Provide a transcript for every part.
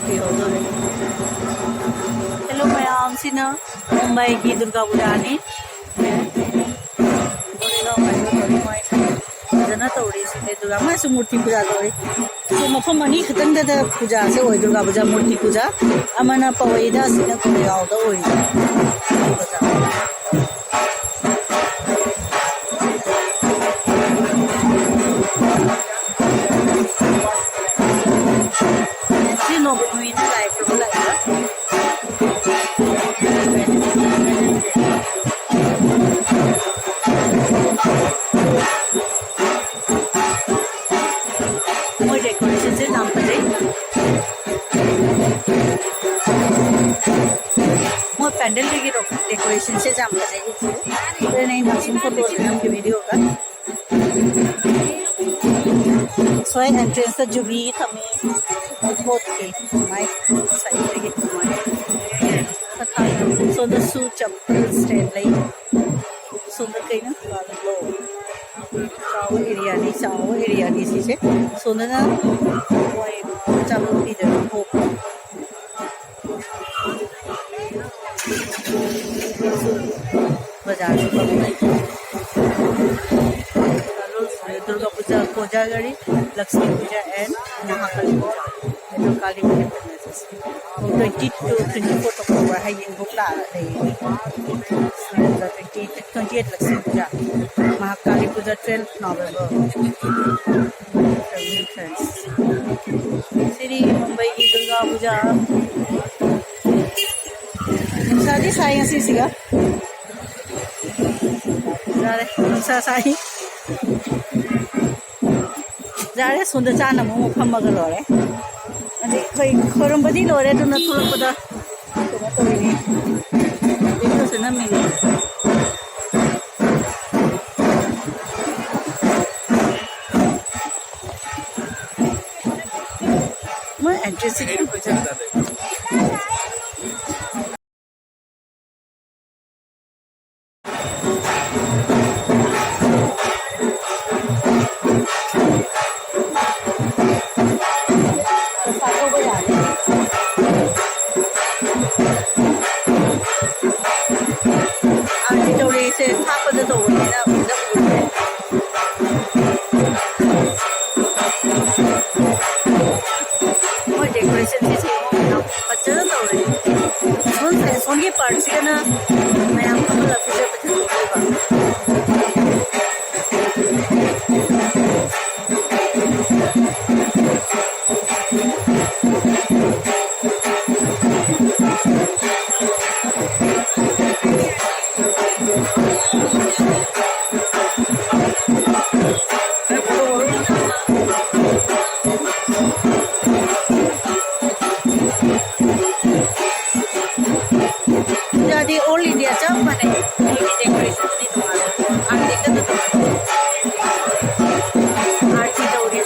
Hello, ma'am सिना मुंबई की दुर्गा पूजा ने फजना तौरी से दुर्गा मैं मूर्ति पूजा तौरी मफम अनी खतंग पूजा से दुर्गा पूजा मूर्ति पूजा अमना पवईदा सिना कोरेगांव डेकोरेशन से नाम पर मोर पैंडल की डेकोरेशन से जाम पर जाएगी नहीं नासिंग फोटो नाम की वीडियो का सोए एंट्रेंस जुबी थमी बहुत के माइक साइड लगे तथा सो द सू चप्पल स्टैंड लाई सो द कहीं ना लो चाव एरिया नी से सोना वही चावल पीदर होप बाजार से Durga Puja Kojagari Lakshmi Puja and Mahakali Puja Kali Puja 22 to 24 October hay yin bukla day 28 Lakshmi Puja Mahakali Puja 12 November friends City Mumbai की दुर्गा पूजा सारी साई ऐसी सिगा जारे साई जारे सुंदर चाना मुँह फम्मगर लोरे अरे कोई खोरंबदी लोरे तो न थोड़ा पता तो नहीं देखो से ना मिले मैं एंट्रेंस से क्यों पूछा डेकोरेशन से अच्छा तो सोन के पार्ट से ना मैं आपको ऑल इंडिया चा बने डेकोरेशन नहीं तुम्हारा आगे देखते तो आरती दौड़ी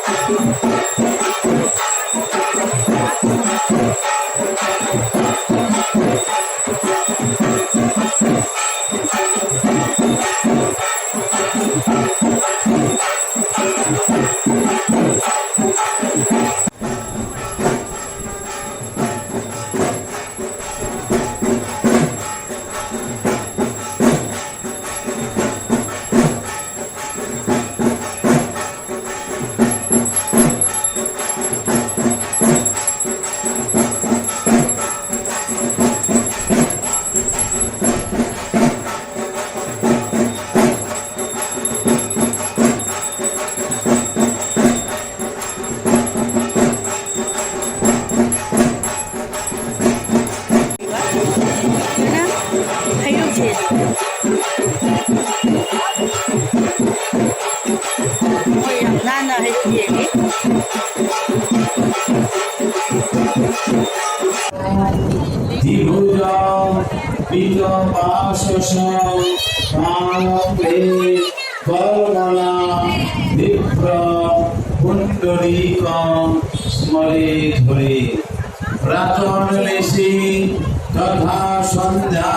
तथा संध्या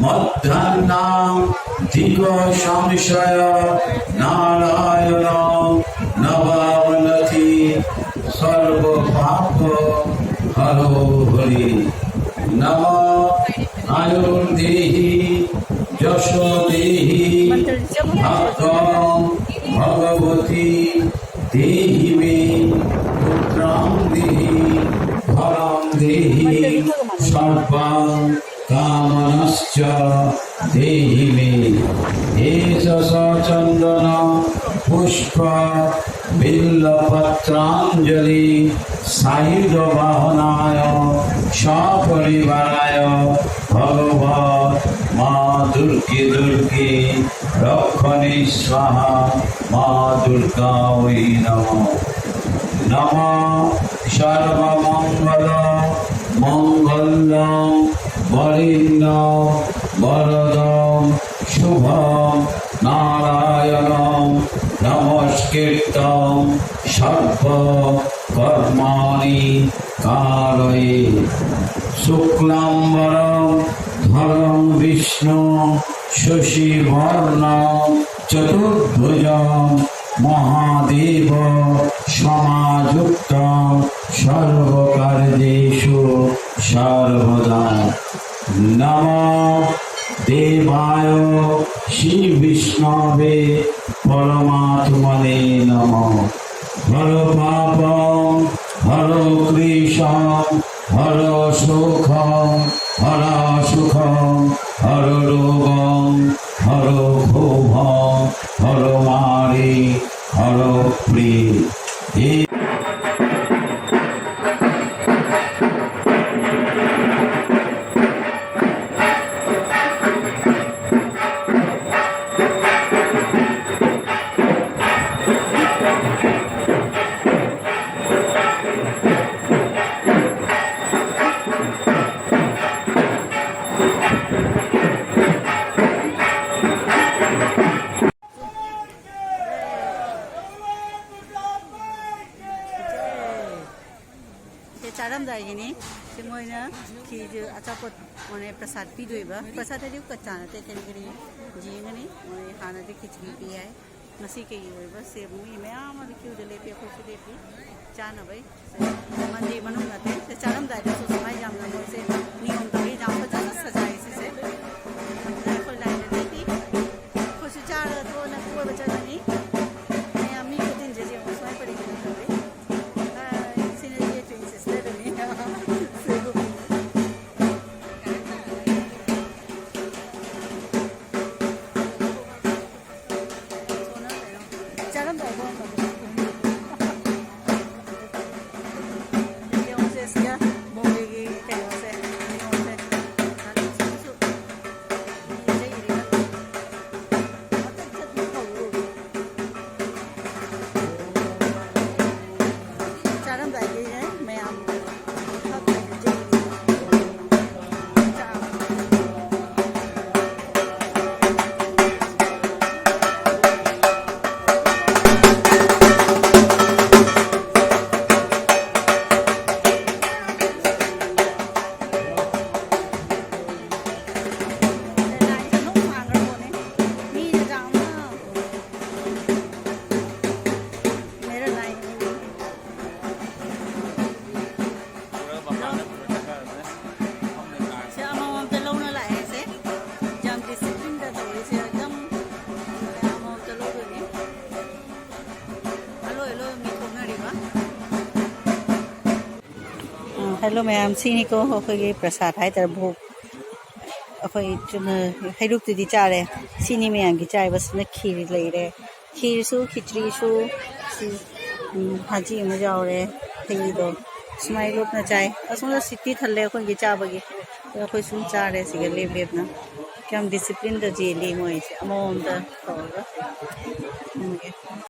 मध्याह्नां दिगो संशय नारायण नवावनति सर्व पाप हरो हरि नमः आयुर्देहि यशो देहि भक्तं भगवती देहि मे पुत्रं देहि फलं देहि सर्वं कामनश्च देहि मे एष चन्दन पुष्प बिल्लपत्राञ्जलि सायुध वाहनाय सपरिवाराय भगवत् माँ दुर्गे दुर्गे रक्षणे स्वाहा माँ दुर्गा वै नमः नमः सर्वमंगल मंगल्यं वरिण्यं वरदं शुभं नारायणं नमस्कृतं सर्वकर्माणि कारये शुक्लाम्बरं धरं विष्णु शशिवर्णं चतुर्भुजं महादेव समायुक्तं सर्वकार्येषु सर्वदा नमः देवाय श्री विष्णवे परमात्मने नमः हर पापं हर क्लेशं हर सुखं हर सुखं हर रोगं हर क्षोभं हर मारि हर प्रिय चारमदायगिनी मोयना की जो अचापत माने प्रसाद पी दोइबा प्रसाद है कच्चा नते करी जींगनी मोय खाना दे खिचड़ी पी है नसी के होइबा सेब मुई मयाम अदि क्यू दे लेपी अखो लेपी चाना भाई मंदी मनु नते से चारमदाय दे समय जाम न से नियम तो जाम बजा सजाई से को लाइन देती खुश चार तो न को बचा नहीं मैं अम्मी को दिन जे उसमें पड़ी गई हेलो मैम सिनी को अखोई प्रसाद है तर भोग अखोई चुन हैरुक्तुदी चारे सिनी मैम की चाय बस न खीर लेरे खीर सु खिचड़ी सु भाजी अमा जावरे हैदो सुमाई लोप न चाय असुम सिटी थल्ले अखोई की चाबगी अखोई सुम चारे सिगे लेब लेबना क्या डिसिप्लिन द जेली मोय अमोम द